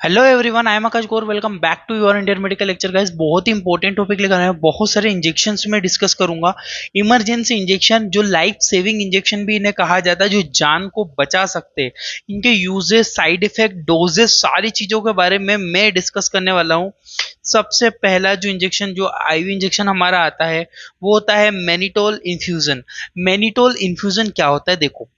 Hello everyone, I am Aakash Gaur. Welcome back to your Indian medical lecture guys. बहुत ही important topic लेकर आए हैं। बहुत सारे इंजेक्शंस में डिस्कस करूंगा। इमरजेंसी इंजेक्शन, जो लाइफ सेविंग इंजेक्शन भी इन्हें कहा जाता है, जो जान को बचा सकते हैं, इनके यूजेस, साइड इफेक्ट, डोजेस, सारी चीजों के बारे में मैं डिस्कस करने वाला हूँ। सबसे पहला जो इंजेक्शन, जो आईवी इंजेक्शन हमारा आता है, वो होता है मैनिटोल इन्फ्यूजन। मैनिटोल इन्फ्यूजन क्या होता है? देखो,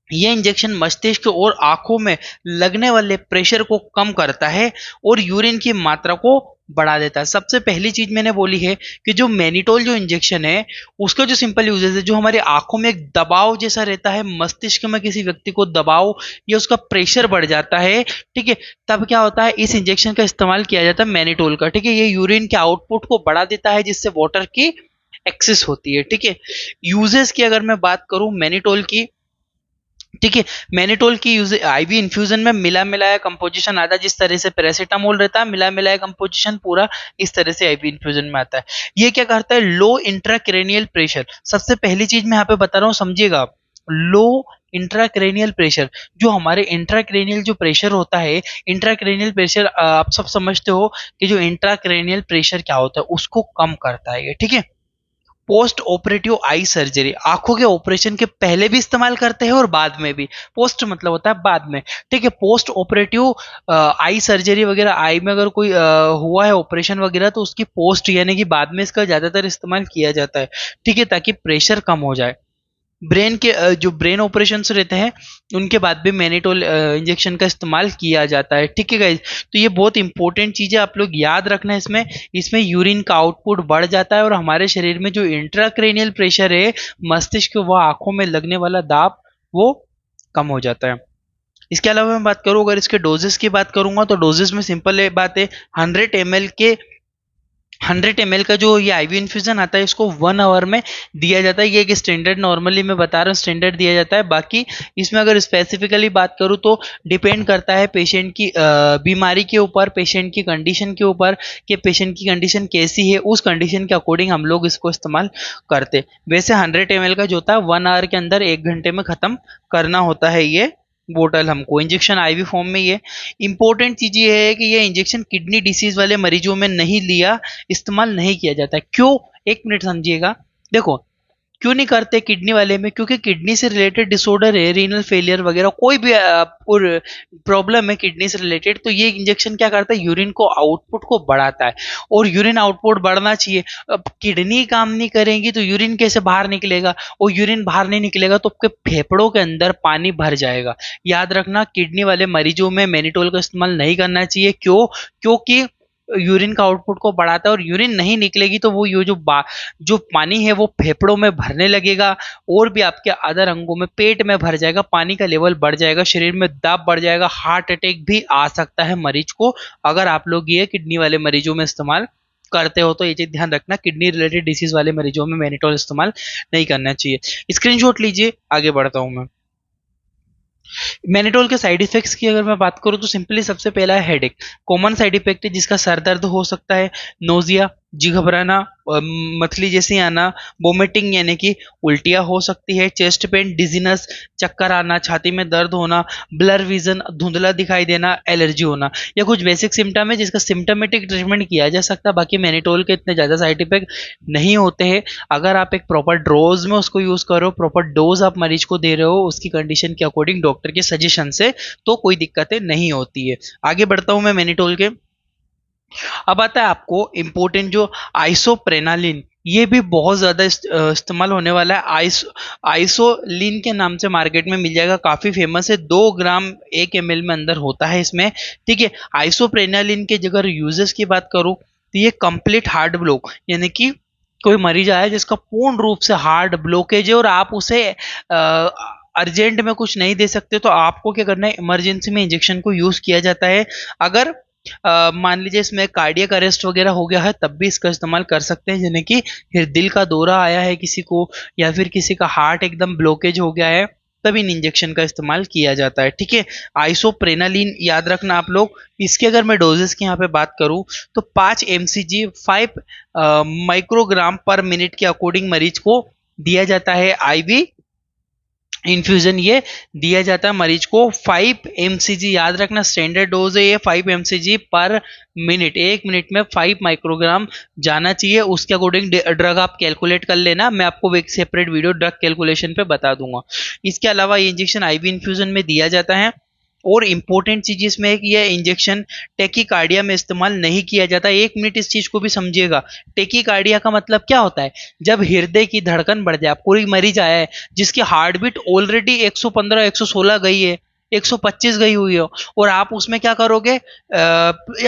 ये इंजेक्शन मस्तिष्क और आंखों में लगने वाले प्रेशर को कम करता है और यूरिन की मात्रा को बढ़ा देता है। सबसे पहली चीज मैंने बोली है कि जो मैनिटोल जो इंजेक्शन है, उसका जो सिंपल यूजेस है, जो हमारे आंखों में एक दबाव जैसा रहता है, मस्तिष्क में किसी व्यक्ति को दबाव या उसका प्रेशर बढ़ जाता है, ठीक है, तब क्या होता है, इस इंजेक्शन का इस्तेमाल किया जाता है मैनिटोल का। ठीक है, ये यूरिन के आउटपुट को बढ़ा देता है, जिससे वाटर की एक्सेस होती है। ठीक है, यूजेस की अगर मैं बात करूं मैनिटोल की, ठीक है, मैनिटोल की यूज आईवी इन्फ्यूजन में मिला मिलाया कंपोजिशन आता है। जिस तरह से पैरासीटामोल रहता है, मिला मिलाया कंपोजिशन पूरा इस तरह से आईवी इन्फ्यूजन में आता है। ये क्या करता है? लो इंट्राक्रेनियल प्रेशर। सबसे पहली चीज मैं यहाँ पे बता रहा हूँ, समझिएगा आप। लो इंट्राक्रेनियल प्रेशर, जो हमारे इंट्राक्रेनियल जो प्रेशर होता है, इंट्राक्रेनियल प्रेशर आप सब समझते हो कि जो इंट्राक्रेनियल प्रेशर क्या होता है, उसको कम करता है ये। ठीक है, पोस्ट ऑपरेटिव आई सर्जरी, आंखों के ऑपरेशन के पहले भी इस्तेमाल करते हैं और बाद में भी। पोस्ट मतलब होता है बाद में। ठीक है, पोस्ट ऑपरेटिव आई सर्जरी वगैरह, आई में अगर कोई हुआ है ऑपरेशन वगैरह, तो उसकी पोस्ट यानी कि बाद में इसका ज्यादातर इस्तेमाल किया जाता है। ठीक है, ताकि प्रेशर कम हो जाए। ब्रेन के जो ब्रेन ऑपरेशंस रहते हैं, उनके बाद भी मैनिटोल इंजेक्शन का इस्तेमाल किया जाता है। ठीक है गाइज, तो ये बहुत इंपॉर्टेंट चीज़ है, आप लोग याद रखना है। इसमें इसमें यूरिन का आउटपुट बढ़ जाता है और हमारे शरीर में जो इंट्राक्रेनियल प्रेशर है, मस्तिष्क व आंखों में लगने वाला दाब, वो कम हो जाता है। इसके अलावा मैं बात करूँ, अगर इसके डोजेस की बात करूंगा, तो डोजेस में सिंपल बात है, 100 ml के 100 ml का जो ये आईवी इन्फ्यूजन आता है, इसको 1 आवर में दिया जाता है। ये एक स्टैंडर्ड, नॉर्मली मैं बता रहा हूँ, स्टैंडर्ड दिया जाता है। बाकी इसमें अगर स्पेसिफिकली बात करूँ, तो डिपेंड करता है पेशेंट की बीमारी के ऊपर, पेशेंट की कंडीशन के ऊपर, कि पेशेंट की कंडीशन कैसी है, उस कंडीशन के अकॉर्डिंग हम लोग इसको इस्तेमाल करते। वैसे 100 ml का जो होता है, 1 आवर के अंदर, 1 घंटे में खत्म करना होता है ये बोतल हमको, इंजेक्शन आईवी फॉर्म में। ये इंपॉर्टेंट चीज ये है कि ये इंजेक्शन किडनी डिसीज वाले मरीजों में नहीं लिया, इस्तेमाल नहीं किया जाता है। क्यों? एक मिनट समझिएगा। देखो, क्यों नहीं करते किडनी वाले में? क्योंकि किडनी से रिलेटेड डिसऑर्डर है, रीनल फेलियर वगैरह, कोई भी प्रॉब्लम है किडनी से रिलेटेड, तो ये इंजेक्शन क्या करता है, यूरिन को आउटपुट को बढ़ाता है। और यूरिन आउटपुट बढ़ना चाहिए। अब किडनी काम नहीं करेंगी तो यूरिन कैसे बाहर निकलेगा? और यूरिन बाहर नहीं निकलेगा तो आपके फेफड़ों के अंदर पानी भर जाएगा। याद रखना, किडनी वाले मरीजों में मैनिटोल का इस्तेमाल नहीं करना चाहिए। क्यों? क्योंकि यूरिन का आउटपुट को बढ़ाता है, और यूरिन नहीं निकलेगी तो वो ये जो पानी है वो फेफड़ों में भरने लगेगा, और भी आपके अदर अंगों में, पेट में भर जाएगा, पानी का लेवल बढ़ जाएगा, शरीर में दाब बढ़ जाएगा, हार्ट अटैक भी आ सकता है मरीज को। अगर आप लोग ये किडनी वाले मरीजों में इस्तेमाल करते हो, तो ये चीज ध्यान रखना, किडनी रिलेटेड डिसीज वाले मरीजों में मैनिटोल इस्तेमाल नहीं करना चाहिए। स्क्रीनशॉट लीजिए, आगे बढ़ता हूं मैं। मैनिटोल के साइड इफेक्ट्स की अगर मैं बात करूं, तो सिंपली सबसे पहला है हेडेक। कॉमन साइड इफेक्ट है, जिसका सर दर्द हो सकता है, नोजिया, जी घबराना, मथली जैसी आना, वोमिटिंग यानी कि उल्टियां हो सकती है, चेस्ट पेन, डिजीनेस, चक्कर आना, छाती में दर्द होना, ब्लर विजन, धुंधला दिखाई देना, एलर्जी होना। यह कुछ बेसिक सिम्टम है जिसका सिम्टमेटिक ट्रीटमेंट किया जा सकता है। बाकी मैनिटोल के इतने ज्यादा साइड इफेक्ट नहीं होते हैं। अगर आप एक प्रॉपर डोज में उसको यूज करो, प्रॉपर डोज आप मरीज को दे रहे हो उसकी कंडीशन के अकॉर्डिंग, डॉक्टर के सजेशन से, तो कोई दिक्कतें नहीं होती है। आगे बढ़ता हूं मैं मैनिटोल के। अब आता है आपको इम्पोर्टेंट जो आइसोप्रेनालिन। ये भी बहुत ज्यादा इस्तेमाल होने वाला है। आइसोलिन के नाम से मार्केट में मिल जाएगा, काफी फेमस है। 2 ग्राम 1 ml में अंदर होता है इसमें। ठीक है, आइसोप्रेनालिन के अगर यूजेस की बात करूं, तो ये कंप्लीट हार्ट ब्लॉक, यानी कि कोई मरीज आया जिसका पूर्ण रूप से हार्ट ब्लॉकेज है, और आप उसे अर्जेंट में कुछ नहीं दे सकते, तो आपको क्या करना है, इमरजेंसी में इंजेक्शन को यूज किया जाता है। अगर मान लीजिए इसमें कार्डियक अरेस्ट वगैरह हो गया है, तब भी इसका इस्तेमाल कर सकते हैं, यानी कि फिर दिल का दौरा आया है किसी को, या फिर किसी का हार्ट एकदम ब्लॉकेज हो गया है, तब इन इंजेक्शन का इस्तेमाल किया जाता है। ठीक है, आइसोप्रेनालिन याद रखना आप लोग। इसके अगर मैं डोजेस की यहाँ पे बात करूं, तो 5 mcg 5 माइक्रोग्राम पर मिनट के अकॉर्डिंग मरीज को दिया जाता है आईवी इन्फ्यूजन ये दिया जाता है मरीज को 5 mcg, याद रखना स्टैंडर्ड डोज है ये 5 mcg पर मिनट, 1 मिनट में 5 माइक्रोग्राम जाना चाहिए। उसके अकॉर्डिंग ड्रग आप कैलकुलेट कर लेना, मैं आपको एक सेपरेट वीडियो ड्रग कैलकुलेशन पे बता दूंगा। इसके अलावा ये इंजेक्शन आईवी इन्फ्यूजन में दिया जाता है। और इम्पोर्टेंट चीज इसमें है कि यह इंजेक्शन टेकीकार्डिया में इस्तेमाल नहीं किया जाता। 1 मिनट इस चीज को भी समझिएगा। टेकीकार्डिया का मतलब क्या होता है? जब हृदय की धड़कन बढ़ जाए। कोई मरीज आया है जिसकी हार्ट बीट ऑलरेडी 115 116 गई है, 125 गई हुई हो, और आप उसमें क्या करोगे,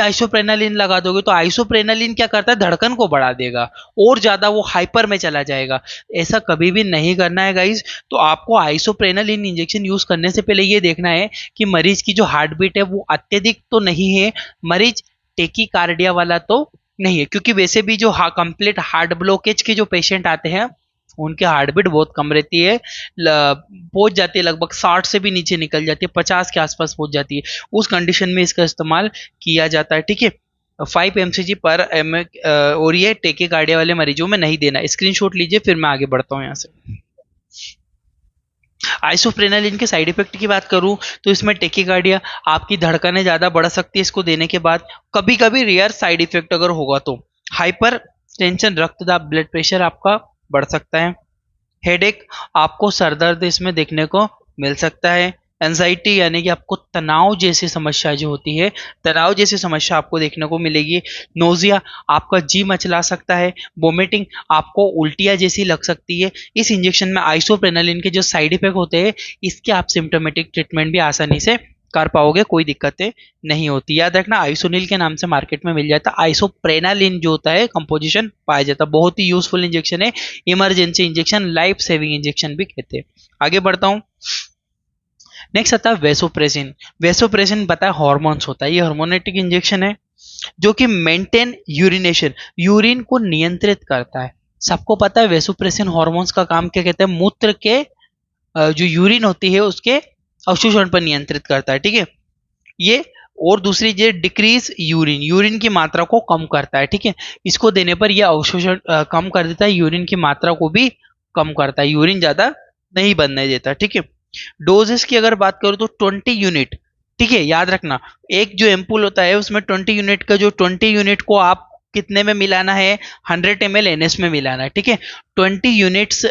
आइसोप्रेनालिन लगा दोगे, तो आइसोप्रेनालिन क्या करता है, धड़कन को बढ़ा देगा और ज्यादा वो हाइपर में चला जाएगा। ऐसा कभी भी नहीं करना है गाइज। तो आपको आइसोप्रेनालिन इंजेक्शन यूज करने से पहले ये देखना है कि मरीज की जो हार्ट बीट है वो अत्यधिक तो नहीं है, मरीज टेकीकार्डिया वाला तो नहीं है। क्योंकि वैसे भी जो कंप्लीट हार्ट ब्लॉकेज के जो पेशेंट आते हैं उनकी हार्ट बीट बहुत कम रहती है, पहुंच जाती है लगभग 60 से भी नीचे निकल जाती है, 50 के आसपास पहुंच जाती है। उस कंडीशन में इसका इस्तेमाल किया जाता है, ठीक है। 5 mcg पर एम, और ये टेकीकार्डिया वाले मरीजों में नहीं देना। स्क्रीनशॉट लीजिए, फिर मैं आगे बढ़ता हूँ यहाँ से। आइसोप्रेनालिन के साइड इफेक्ट की बात करूं तो इसमें टेकीकार्डिया, आपकी धड़कनें ज्यादा बढ़ सकती है इसको देने के बाद। कभी कभी रेयर साइड इफेक्ट अगर होगा तो हाइपर टेंशन, रक्तदाब, ब्लड प्रेशर आपका बढ़ सकता है। हेडेक, आपको सर दर्द इसमें देखने को मिल सकता है। एंजाइटी यानी कि आपको तनाव जैसी समस्या जो होती है, तनाव जैसी समस्या आपको देखने को मिलेगी। नोजिया, आपका जी मचला सकता है। वोमिटिंग, आपको उल्टियाँ जैसी लग सकती है। इस इंजेक्शन में आइसोप्रेनालिन के जो साइड इफेक्ट होते हैं इसके आप सिम्टोमेटिक ट्रीटमेंट भी आसानी से कर पाओगे, कोई दिक्कतें नहीं होती। याद रखना आइसोनिल के नाम से मार्केट में मिल जाता है, आइसोप्रेनालिन जो होता है कंपोजिशन पाया जाता है। बहुत ही यूजफुल इंजेक्शन है, emergency injection, life saving injection भी कहते हैं। आगे बढ़ता हूं। नेक्स्ट आता है वेसोप्रेसिन। वेसोप्रेसिन पता है हार्मोन्स होता है, ये हार्मोनेटिक इंजेक्शन है जो कि मेंटेन यूरिनेशन, यूरिन को नियंत्रित करता है। सबको पता है वेसोप्रेसिन हार्मोन्स का काम क्या कहते हैं, मूत्र के जो यूरिन होती है उसके अवशोषण पर नियंत्रित करता है, ठीक है ये। और दूसरी चीज डिक्रीज यूरिन, यूरिन की मात्रा को कम करता है, ठीक है। इसको देने पर यह अवशोषण कम कर देता है, यूरिन की मात्रा को भी कम करता है, यूरिन ज्यादा नहीं बनने देता, ठीक है। डोजेस की अगर बात करूं तो 20 यूनिट, ठीक है। याद रखना एक जो एम्पूल होता है उसमें 20 यूनिट का, जो 20 यूनिट को आप कितने में मिलाना है, 100 ml एनएस में मिलाना है, ठीक है। 20 यूनिट्स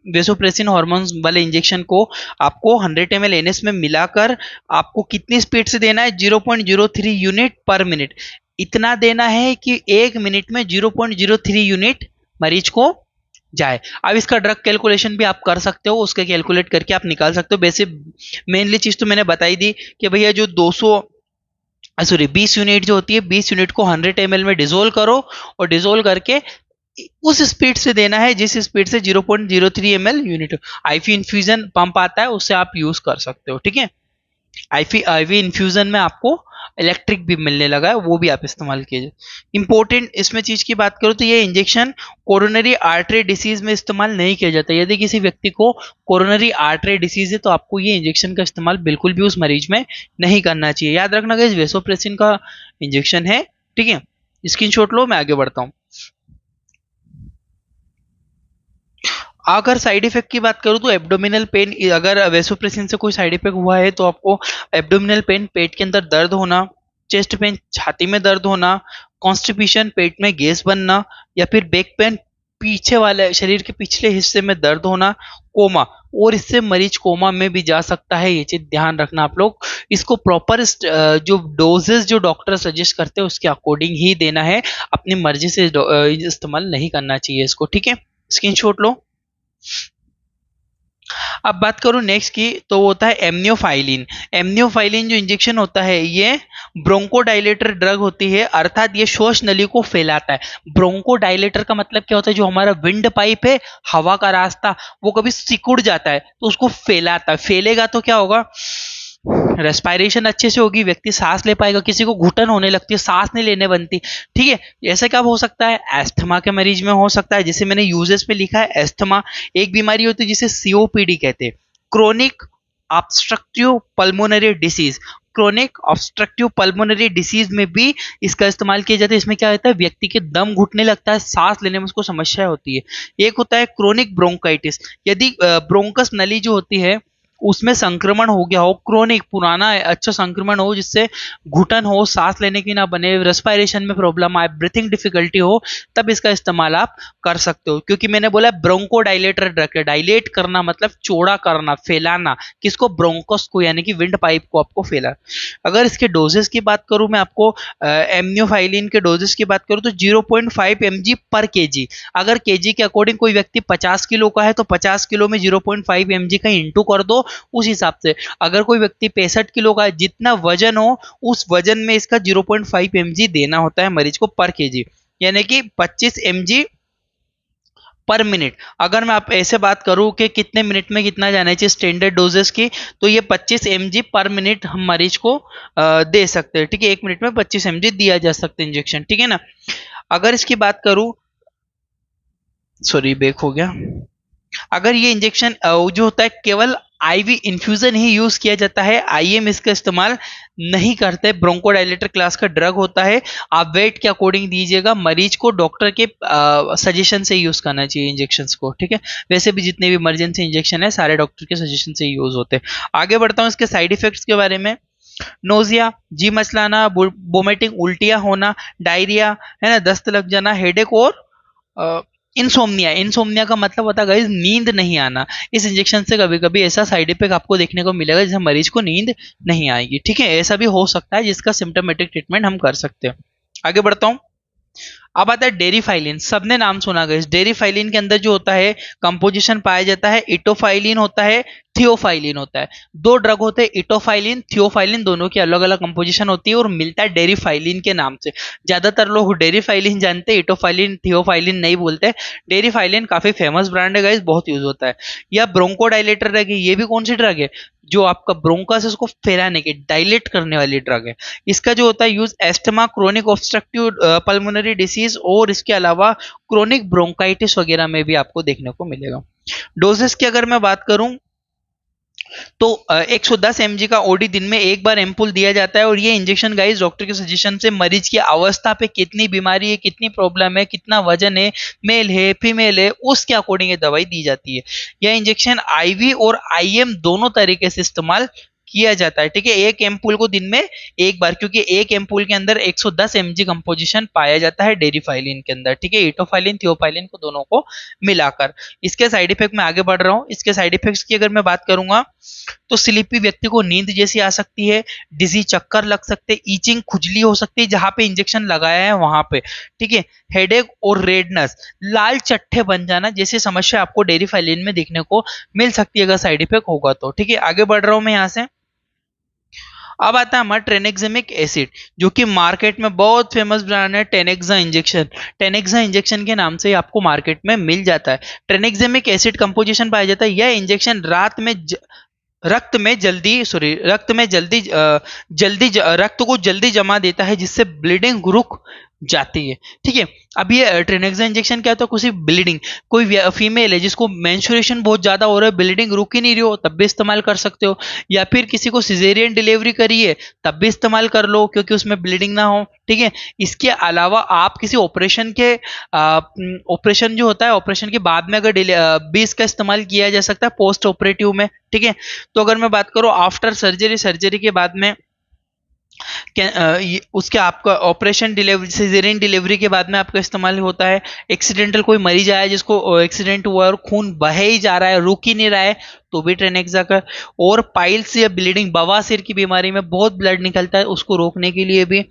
वेसोप्रेसिन हार्मोन्स वाले इंजेक्शन को आपको 100 ml एनएस में मिलाकर आपको कितनी स्पीड से देना है, 0.03 यूनिट पर मिनट। इतना देना है कि 1 मिनट में 0.03 यूनिट मरीज को जाए। अब इसका ड्रग कैलकुलेशन भी आप कर सकते हो, उसके कैलकुलेट करके आप निकाल सकते हो। वैसे मेनली चीज तो मैंने बताई दी कि भैया जो 20 यूनिट जो होती है, 20 यूनिट को 100 ml में डिजोल्व करो और डिजोल्व करके उस स्पीड से देना है जिस स्पीड से 0.03 ml unit. IV infusion pump आता है, उससे आप यूज कर सकते हो, ठीक है। आईवी इन्फ्यूजन में आपको इलेक्ट्रिक भी मिलने लगा है, वो भी आप इस्तेमाल कीजिए। इंपॉर्टेंट इसमें चीज की बात करूं तो ये इंजेक्शन कोरोनरी आर्टरी डिसीज में इस्तेमाल नहीं किया जाता। यदि किसी व्यक्ति को कोरोनरी आर्टरी डिसीज है तो आपको ये इंजेक्शन का इस्तेमाल बिल्कुल भी उस मरीज में नहीं करना चाहिए। याद रखना गाइस वेसोप्रेसिन का इंजेक्शन है, ठीक है। स्क्रीनशॉट लो, मैं आगे बढ़ता हूँ। अगर साइड इफेक्ट की बात करूं तो एब्डोमिनल पेन, अगर वेसोप्रेसिन से कोई साइड इफेक्ट हुआ है तो आपको एब्डोमिनल पेन, पेट के अंदर दर्द होना, चेस्ट पेन, छाती में दर्द होना, कॉन्स्टिपेशन, पेट में गैस बनना, या फिर बैक पेन, पीछे वाले शरीर के पिछले हिस्से में दर्द होना, कोमा, और इससे मरीज कोमा में भी जा सकता है। ये चीज ध्यान रखना आप लोग। इसको प्रॉपर जो डोजेस जो डॉक्टर सजेस्ट करते हैं उसके अकॉर्डिंग ही देना है, अपनी मर्जी से इस्तेमाल नहीं करना चाहिए इसको, ठीक है। स्क्रीनशॉट लो। अब बात करूं नेक्स्ट की तो वो होता है एम्नियोफाइलिन। एम्नियोफाइलिन जो इंजेक्शन होता है ये ब्रोंकोडाइलेटर ड्रग होती है, अर्थात ये श्वास नली को फैलाता है। ब्रोंकोडाइलेटर का मतलब क्या होता है, जो हमारा विंड पाइप है, हवा का रास्ता, वो कभी सिकुड़ जाता है तो उसको फैलाता है। फैलेगा तो क्या होगा, रेस्पायरेशन अच्छे से होगी, व्यक्ति सांस ले पाएगा। किसी को घुटन होने लगती है, सांस नहीं लेने बनती, ठीक है। ऐसा कब हो सकता है, एस्थमा के मरीज में हो सकता है, जिसे मैंने यूजेस पे लिखा है एस्थमा। एक बीमारी होती है जिसे सीओपीडी कहते हैं, chronic obstructive pulmonary disease. Chronic obstructive pulmonary disease में भी इसका इस्तेमाल किया जाता है। इसमें क्या होता है, व्यक्ति के दम घुटने लगता है, सांस लेने में उसको समस्या होती है। एक होता है क्रोनिक ब्रोंकाइटिस, यदि ब्रोंकस नली जो होती है उसमें संक्रमण हो गया हो, क्रोनिक पुराना अच्छा संक्रमण हो जिससे घुटन हो, सांस लेने की ना बने, रेस्पिरेशन में प्रॉब्लम आए, ब्रीथिंग डिफिकल्टी हो, तब इसका इस्तेमाल आप कर सकते हो। क्योंकि मैंने बोला ब्रोंको डायलेटर ड्रग है, डायलेट करना मतलब चौड़ा करना, फैलाना, किसको, ब्रोंकोस को, यानी कि विंड पाइप को आपको फैला। अगर इसके डोजेस की बात करूं मैं आपको, एम्नियोफाइलिन के डोजेस की बात करूं तो 0.5 mg पर केजी। अगर केजी के अकॉर्डिंग कोई व्यक्ति 50 किलो का है तो 50 किलो में 0.5 mg का इंटू कर दो उस हिसाब से। अगर कोई व्यक्ति 65 किलो का है, जितना वजन हो उस वजन में इसका 0.5 mg देना होता है मरीज को पर केजी, यानी कि 25 mg पर मिनट। अगर मैं आप ऐसे बात करूं कि कितने मिनट में कितना जाना चाहिए स्टैंडर्ड डोजेस की, तो ये 25 mg पर मिनट हम मरीज को दे सकते हैं। ठीक है, 1 मिनट में 25 mg दिया जा सकता है इंजेक्शन। ठीक है ना। अगर इसकी बात करूं, सॉरी बैक हो गया। अगर ये इंजेक्शन जो होता है केवल आईवी इन्फ्यूजन ही यूज किया जाता है, आईएम इसका इस्तेमाल नहीं करते। ब्रोंकोडायलेटर क्लास का ड्रग होता है, आप वेट के अकॉर्डिंग दीजिएगा, मरीज को डॉक्टर के सजेशन से यूज करना चाहिए इंजेक्शन को। ठीक है, वैसे भी जितने भी इमरजेंसी इंजेक्शन है सारे डॉक्टर के सजेशन से यूज होते हैं। आगे बढ़ता हूँ इसके साइड इफेक्ट्स के बारे में। नोजिया, जी मचलाना, वोमिटिंग, उल्टियां होना, डायरिया, है ना, दस्त लग जाना, हेडेक और इंसोम्निया। इंसोम्निया का मतलब होता है गाइस नींद नहीं आना। इस इंजेक्शन से कभी कभी ऐसा साइड इफेक्ट आपको देखने को मिलेगा जैसे मरीज को नींद नहीं आएगी। ठीक है, ऐसा भी हो सकता है जिसका सिम्टोमेटिक ट्रीटमेंट हम कर सकते हैं। आगे बढ़ता हूँ। अब आता है डेरीफाइलिन, सबने नाम सुना गया। इस डेरीफाइलिन के अंदर जो होता है कंपोजिशन पाया जाता है, इटोफाइलिन होता है, थियोफाइलिन होता है। दो ड्रग होते हैं, इटोफाइलिन, थियोफाइलिन, दोनों की अलग अलग कंपोजिशन होती है और मिलता है डेरीफाइलिन के नाम से। ज्यादातर लोग डेरीफाइलिन जानते हैं, इटोफाइलिन थियोफाइलिन नहीं बोलते। डेरीफाइलिन काफी फेमस ब्रांड है गाइस, बहुत यूज होता है। यह ब्रोंकोडायलेटर ड्रग है। ये भी कौन सी ड्रग है, जो आपका ब्रोंकस है उसको फैलाने की, डायलेट करने वाली ड्रग है। इसका जो होता है use asthma, chronic obstructive pulmonary disease और इसके अलावा क्रोनिक ब्रोंकाइटिस वगैरह में भी आपको देखने को मिलेगा। डोजेस की अगर मैं बात करूं तो 110 mg का ओडी दिन में एक बार एम्पुल दिया जाता है। और ये इंजेक्शन गाइस डॉक्टर के सजेशन से मरीज की अवस्था पे, कितनी बीमारी है, कितनी प्रॉब्लम है, कितना वजन है, मेल है फीमेल है, उसके अकॉर्डिंग ये दवाई दी जाती है। यह इंजेक्शन आईवी और आईएम दोनों तरीके से इस्तेमाल किया जाता है। ठीक है, एक एम्पूल को दिन में एक बार, क्योंकि एक एम्पूल के अंदर 110 mg कंपोजिशन पाया जाता है डेरीफाइलिन के अंदर। ठीक है, इटोफाइलिन थियोफाइलिन को दोनों को मिलाकर। इसके साइड इफेक्ट में आगे बढ़ रहा हूँ। इसके साइड इफेक्ट्स की अगर मैं बात करूंगा तो स्लीपी व्यक्ति को नींद जैसी आ सकती है, डिजी चक्कर लग सकते हैं, ईचिंग खुजली हो सकती है जहां पे इंजेक्शन लगाया है वहां पे। ठीक है, हेडेक और रेडनेस, लाल चट्टे बन जाना जैसी समस्या आपको डेरीफाइलिन में देखने को मिल सकती है अगर साइड इफेक्ट होगा तो। ठीक है, आगे बढ़ रहा हूं मैं यहाँ से। अब आता है हमारा ट्रेनेक्सेमिक एसिड, जो कि मार्केट में बहुत फेमस ब्रांड है, टेनेक्सा इंजेक्शन। टेनेक्सा इंजेक्शन के नाम से आपको मार्केट में मिल जाता है। ट्रेनेक्सेमिक एसिड कंपोजिशन पाया जाता है। यह इंजेक्शन रक्त को जल्दी जमा देता है जिससे ब्लीडिंग रुक जाती है। ठीक है, अब ये ट्रेनेक्सा इंजेक्शन क्या होता है, किसी ब्लीडिंग, कोई फीमेल है जिसको मेंस्ट्रुएशन बहुत ज्यादा हो रहा है, ब्लीडिंग रुक ही नहीं रही हो, तब भी इस्तेमाल कर सकते हो। या फिर किसी को सिजेरियन डिलीवरी करी है तब भी इस्तेमाल कर लो क्योंकि उसमें ब्लीडिंग ना हो। ठीक है, इसके अलावा आप किसी ऑपरेशन जो होता है, ऑपरेशन के बाद में अगर भी इसका इस्तेमाल किया जा सकता है पोस्ट ऑपरेटिव में। ठीक है, तो अगर मैं बात करूं आफ्टर सर्जरी, सर्जरी के बाद में उसके आपका ऑपरेशन डिलीवरी, सिजेरियन डिलीवरी के बाद में आपका इस्तेमाल होता है। एक्सीडेंटल कोई मरीज आया जिसको एक्सीडेंट हुआ और खून बहे ही जा रहा है, रुक ही नहीं रहा है, तो भी ट्रेनेक्सा का। और पाइल्स या ब्लीडिंग, बवासीर की बीमारी में बहुत ब्लड निकलता है, उसको रोकने के लिए भी।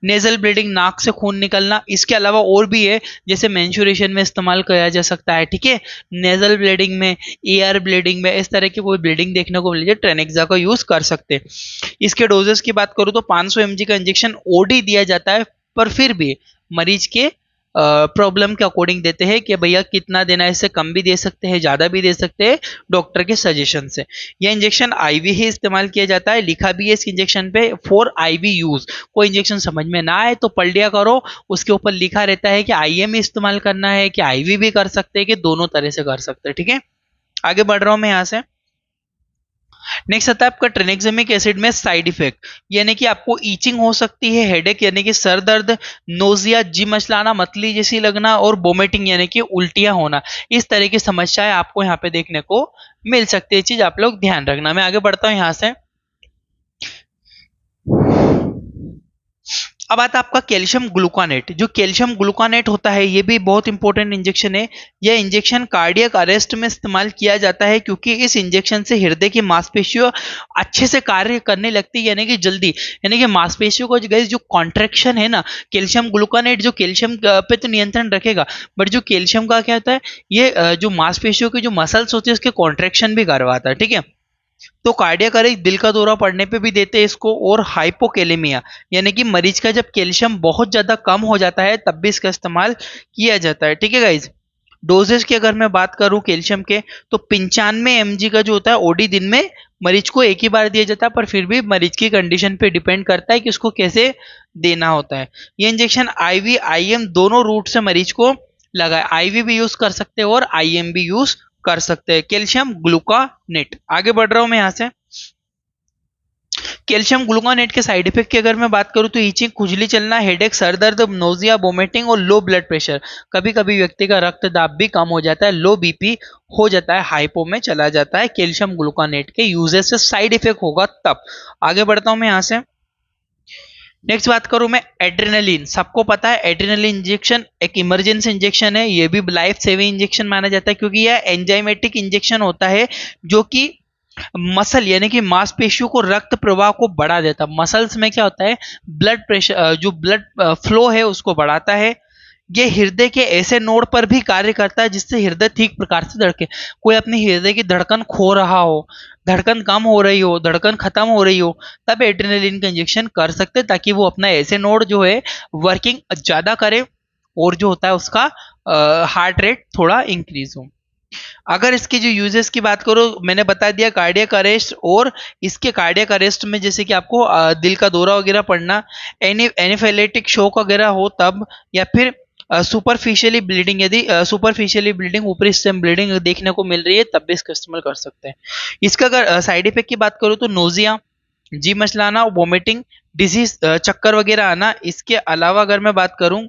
नेजल ब्लीडिंग, नाक से खून निकलना, इसके अलावा और भी है जैसे मेंस्ट्रुएशन में इस्तेमाल किया जा सकता है। ठीक है, नेजल ब्लीडिंग में, एयर ब्लीडिंग में, इस तरह की कोई ब्लीडिंग देखने को मिले ट्रेनेक्सा का यूज कर सकते हैं। इसके डोजेस की बात करूं तो 500 mg का इंजेक्शन ओडी दिया जाता है, पर फिर भी मरीज के प्रॉब्लम के अकॉर्डिंग देते हैं कि भैया कितना देना है, इससे कम भी दे सकते हैं, ज्यादा भी दे सकते हैं डॉक्टर के सजेशन से। यह इंजेक्शन आईवी ही इस्तेमाल किया जाता है। लिखा भी है इस इंजेक्शन पे फॉर आईवी यूज। कोई इंजेक्शन समझ में ना आए तो पढ़ लिया करो, उसके ऊपर लिखा रहता है कि आईएम इस्तेमाल करना है कि आईवी भी कर सकते हैं, कि दोनों तरह से कर सकते हैं। ठीक है, आगे बढ़ रहा हूं मैं यहाँ से। नेक्स्ट आता है आपका ट्रेनेक्सेमिक एसिड में साइड इफेक्ट, यानी कि आपको ईचिंग हो सकती है, हेडेक यानी कि सर दर्द, नोजिया जी मचलाना, मतली जैसी लगना, और वोमिटिंग यानी कि उल्टियां होना। इस तरह की समस्याएं आपको यहाँ पे देखने को मिल सकती है, चीज आप लोग ध्यान रखना। मैं आगे बढ़ता हूँ यहाँ से। अब आता है आपका कैल्शियम ग्लूकानेट। जो कैल्शियम ग्लूकानेट होता है ये भी बहुत इंपॉर्टेंट इंजेक्शन है। यह इंजेक्शन कार्डियक अरेस्ट में इस्तेमाल किया जाता है, क्योंकि इस इंजेक्शन से हृदय की मांसपेशियों अच्छे से कार्य करने लगती है, यानी कि जल्दी, यानी कि मांसपेशियों को जो कॉन्ट्रेक्शन है ना, कैल्शियम ग्लूकानेट जो कैल्शियम पे तो नियंत्रण रखेगा, बट जो कैल्शियम का क्या होता है, ये जो मांसपेशियों के जो मसल्स होते हैं उसके कॉन्ट्रेक्शन भी करवाता है, ठीक है। तो कार्डियक अरेस्ट दिल का दौरा पड़ने पे भी देते हैं इसको। और हाइपोकेलेमिया, यानी कि मरीज का जब कैल्शियम बहुत ज्यादा कम हो जाता है तब भी इसका इस्तेमाल किया जाता है, ठीक है गाइज। डोजेज की अगर मैं बात करूं कैल्शियम के, तो 95 mg का जो होता है ओडी दिन में मरीज को एक ही बार दिया जाता है, पर फिर भी मरीज की कंडीशन पे डिपेंड करता है कि उसको कैसे देना होता है। ये इंजेक्शन आईवी आईएम दोनों रूट से मरीज को लगा, आईवी भी यूज कर सकते हैं और आईएम भी यूज कर सकते हैं। कैल्शियम ग्लूकानेट, आगे बढ़ रहा हूं मैं यहां से। कैल्शियम ग्लूकानेट के साइड इफेक्ट की अगर मैं बात करूं तो ईचिंग, खुजली चलना, हेडेक, सर दर्द, नोजिया, वोमिटिंग और लो ब्लड प्रेशर। कभी कभी व्यक्ति का रक्तदाब भी कम हो जाता है, लो बीपी हो जाता है, हाइपो में चला जाता है। कैल्शियम ग्लूकानेट के यूजेस से साइड इफेक्ट होगा तब। आगे बढ़ता हूं मैं यहां से। नेक्स्ट बात करूं मैं एड्रेनलिन। सबको पता है एड्रेनलिन इंजेक्शन एक इमरजेंसी इंजेक्शन है, ये भी लाइफ सेविंग इंजेक्शन माना जाता है, क्योंकि यह एंजाइमेटिक इंजेक्शन होता है जो कि मसल यानी कि मांसपेशियों को रक्त प्रवाह को बढ़ा देता है। मसल्स में क्या होता है, ब्लड प्रेशर जो ब्लड फ्लो है उसको बढ़ाता है। ये हृदय के ऐसे नोड पर भी कार्य करता है जिससे हृदय ठीक प्रकार से धड़के। कोई अपने हृदय की धड़कन खो रहा हो, धड़कन कम हो रही हो, धड़कन खत्म हो रही हो, तब एड्रेनलिन का इंजेक्शन कर सकते हैं, ताकि वो अपना ऐसे नोड जो है वर्किंग ज्यादा करे और जो होता है उसका हार्ट रेट थोड़ा इंक्रीज हो। अगर इसके जो यूजेस की बात करो, मैंने बता दिया कार्डियक अरेस्ट, और इसके कार्डियक अरेस्ट में जैसे कि आपको दिल का दौरा वगैरह पड़ना, एनेफेलेटिक शॉक वगैरह हो तब, या फिर सुपरफिशियली ब्लीडिंग, यदि सुपरफिशियली ब्लीडिंग, ऊपरी स्टेम ब्लीडिंग देखने को मिल रही है तब भी इसका इस्तेमाल कर सकते हैं। इसका अगर साइड इफेक्ट की बात करूँ तो नोजिया, जी मचलाना, वोमिटिंग, डिजीज, चक्कर वगैरह आना। इसके अलावा अगर मैं बात करूं,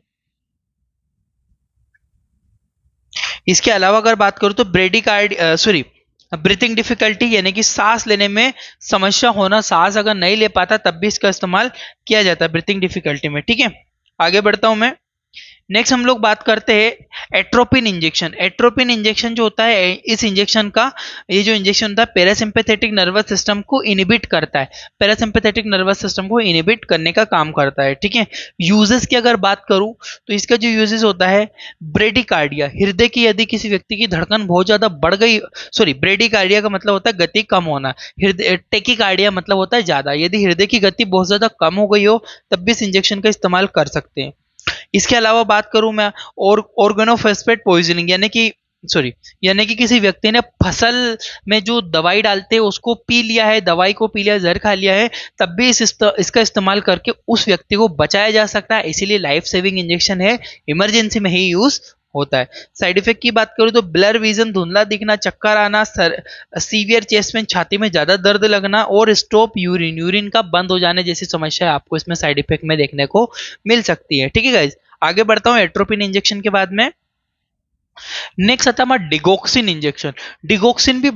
इसके अलावा अगर बात करूं तो ब्रेडिकार्ड सॉरी ब्रीथिंग डिफिकल्टी, यानी कि सांस लेने में समस्या होना, सांस अगर नहीं ले पाता तब भी इसका इस्तेमाल किया जाता है ब्रीथिंग डिफिकल्टी में, ठीक है। आगे बढ़ता हूं मैं। नेक्स्ट हम लोग बात करते हैं एट्रोपिन इंजेक्शन। एट्रोपिन इंजेक्शन जो होता है, इस इंजेक्शन का ये जो इंजेक्शन होता है पैरासिम्पैथेटिक नर्वस सिस्टम को इनिबिट करता है, पैरासिम्पैथेटिक नर्वस सिस्टम को इनिबिट करने का काम करता है, ठीक है। यूजेस की अगर बात करूं तो इसका जो यूजेस होता है, ब्रेडिकार्डिया, हृदय की यदि किसी व्यक्ति की धड़कन बहुत ज्यादा बढ़ गई, सॉरी ब्रेडिकार्डिया का मतलब होता है गति कम होना, हृदय टेकिकार्डिया मतलब होता है ज्यादा, यदि हृदय की गति बहुत ज्यादा कम हो गई हो तब भी इस इंजेक्शन का इस्तेमाल कर सकते हैं। इसके अलावा बात करूं मैं और ऑर्गेनोफॉस्फेट पॉइजनिंग, यानी कि किसी व्यक्ति ने फसल में जो दवाई डालते हैं उसको पी लिया है, दवाई को पी लिया, जहर खा लिया है, तब भी इसका इस्तेमाल करके उस व्यक्ति को बचाया जा सकता है। इसीलिए लाइफ सेविंग इंजेक्शन है, इमरजेंसी में ही यूज होता है। साइड इफेक्ट की बात करूं तो ब्लर विजन, धुंधला दिखना, चक्कर आना, सीवियर चेस्ट में, छाती में ज्यादा दर्द लगना, और स्टॉप यूरिन, यूरिन का बंद हो जाने जैसी समस्या आपको इसमें साइड इफेक्ट में देखने को मिल सकती है, ठीक है गाइज। आगे बढ़ता हूं एट्रोपिन इंजेक्शन के बाद में। नेक्स्ट आता है हमारा डिगोक्सिन इंजेक्शन। डिगोक्सिन भी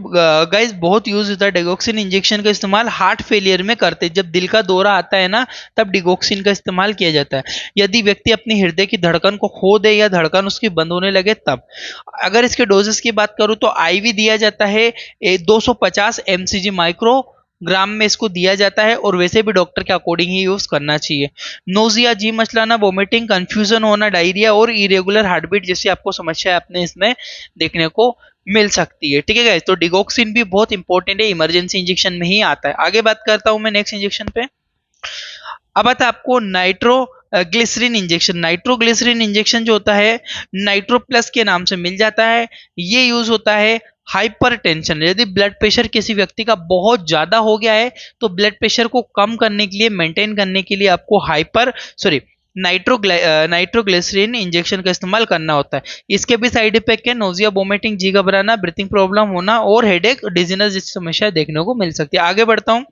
गाइस बहुत यूज होता है। डिगोक्सिन इंजेक्शन का इस्तेमाल हार्ट फेलियर में करते हैं, जब दिल का दौरा आता है ना तब डिगोक्सिन का इस्तेमाल किया जाता है, यदि व्यक्ति अपनी हृदय की धड़कन को खो दे या धड़कन उसकी बंद होने लगे तब। अगर इसके डोजेस की बात करूं तो आईवी दिया जाता है, 250 mcg माइक्रो ग्राम में इसको दिया जाता है, और वैसे भी डॉक्टर के अकॉर्डिंग ही यूज करना चाहिए। नोजिया, जी मचलाना, वोमिटिंग, कंफ्यूजन होना, डायरिया और इरेगुलर हार्टबीट जैसी आपको समस्या अपने इसमें देखने को मिल सकती है, ठीक है गाइस। तो डिगोक्सिन भी बहुत इंपॉर्टेंट है, इमरजेंसी इंजेक्शन में ही आता है। आगे बात करता हूं मैं नेक्स्ट इंजेक्शन पे। अब आता है आपको nitroglycerin injection. Nitroglycerin injection जो होता है नाइट्रो प्लस के नाम से मिल जाता है। ये यूज होता है हाइपरटेंशन, यदि ब्लड प्रेशर किसी व्यक्ति का बहुत ज्यादा हो गया है तो ब्लड प्रेशर को कम करने के लिए, मेंटेन करने के लिए आपको नाइट्रोग्लिसरीन इंजेक्शन का इस्तेमाल करना होता है। इसके भी साइड इफेक्ट है, नोजिया, वोमिटिंग, जी घबराना, ब्रीथिंग प्रॉब्लम होना और हेडेक, डिजीनेस जैसी समस्या देखने को मिल सकती है। आगे बढ़ता हूँ।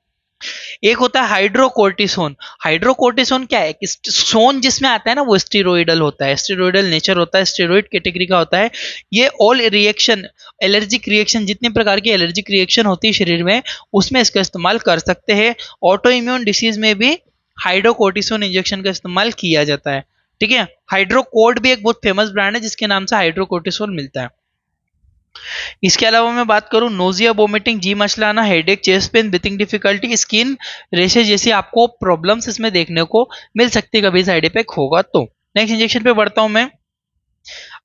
एक होता है हाइड्रोकोर्टिसोन। हाइड्रोकोर्टिसोन क्या है कि सोन जिसमें आता है ना वो स्टेरॉइडल होता है, स्टेरॉइडल नेचर होता है, स्टेरॉइड कैटेगरी का होता है। ये ऑल रिएक्शन, एलर्जिक रिएक्शन, जितने प्रकार की एलर्जिक रिएक्शन होती है शरीर में उसमें इसका इस्तेमाल कर सकते हैं। ऑटो इम्यून डिसीज में भी हाइड्रोकोर्टिसोन इंजेक्शन का इस्तेमाल किया जाता है। ठीक है, हाइड्रोकोर्ट भी एक बहुत फेमस ब्रांड है जिसके नाम से हाइड्रोकोर्टिसोन मिलता है। इसके अलावा मैं बात करूं, नोजिया, वोमिटिंग, जी मचलाना, headache, chest pain, breathing difficulty, skin rashes जैसी आपको प्रॉब्लम्स इसमें देखने को मिल सकती है, कभी साइड इफेक्ट होगा तो। नेक्स्ट इंजेक्शन पे बढ़ता हूं मैं।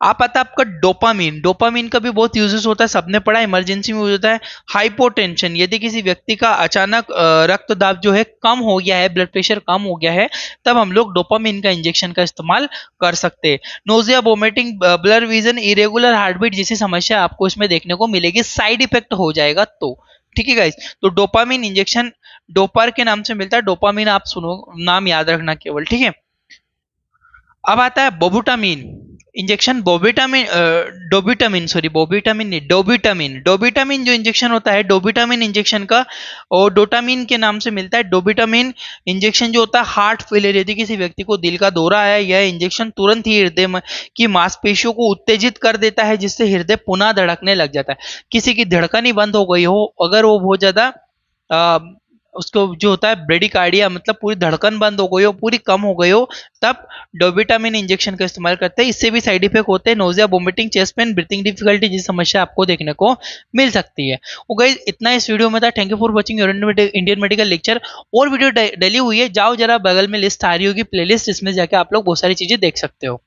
आप आता है आपका डोपामीन। डोपामीन का भी बहुत यूजेस होता है, सबने पढ़ा, इमरजेंसी में यूज होता है। हाइपोटेंशन, यदि किसी व्यक्ति का अचानक रक्त दाब जो है कम हो गया है, ब्लड प्रेशर कम हो गया है, तब हम लोग डोपामीन का इंजेक्शन का इस्तेमाल कर सकते हैं। Nausea, vomiting, blur vision, irregular heartbeat जैसी समस्या आपको इसमें देखने को मिलेगी, साइड इफेक्ट हो जाएगा तो। ठीक है गाइस, तो डोपामीन इंजेक्शन डोपार के नाम से मिलता है। डोपामीन आप सुनो, नाम याद रखना केवल, ठीक है। अब आता है बोबुटामीन इंजेक्शन। बोबिटामिन, डोबिटामिन, सॉरी बोबिटामिन नहीं, डोबिटामिन। डोबिटामिन जो इंजेक्शन होता है, डोबिटामिन इंजेक्शन का और डोटामिन के नाम से मिलता है। डोबिटामिन इंजेक्शन जो होता है हार्ट फेलियर, यदि किसी व्यक्ति को दिल का दौरा है, यह इंजेक्शन तुरंत ही हृदय की मांसपेशियों को उत्तेजित कर देता है, जिससे हृदय पुनः धड़कने लग जाता है। किसी की धड़कन ही बंद हो गई हो, अगर वो बहुत ज्यादा उसको जो होता है ब्रेडिकार्डिया, मतलब पूरी धड़कन बंद हो गई हो, पूरी कम हो गई हो, तब डोबिटामिन इंजेक्शन का इस्तेमाल करते हैं। इससे भी साइड इफेक्ट होते हैं, nausea, vomiting, chest pain, breathing difficulty जैसी समस्या आपको देखने को मिल सकती है। वो गाइस इतना इस वीडियो में था। Thank you for watching your Indian medical lecture. और वीडियो डली हुई है, जाओ जरा बगल में लिस्ट आ रही होगी प्लेलिस्ट, इसमें जाके आप लोग बहुत सारी चीजें देख सकते हो।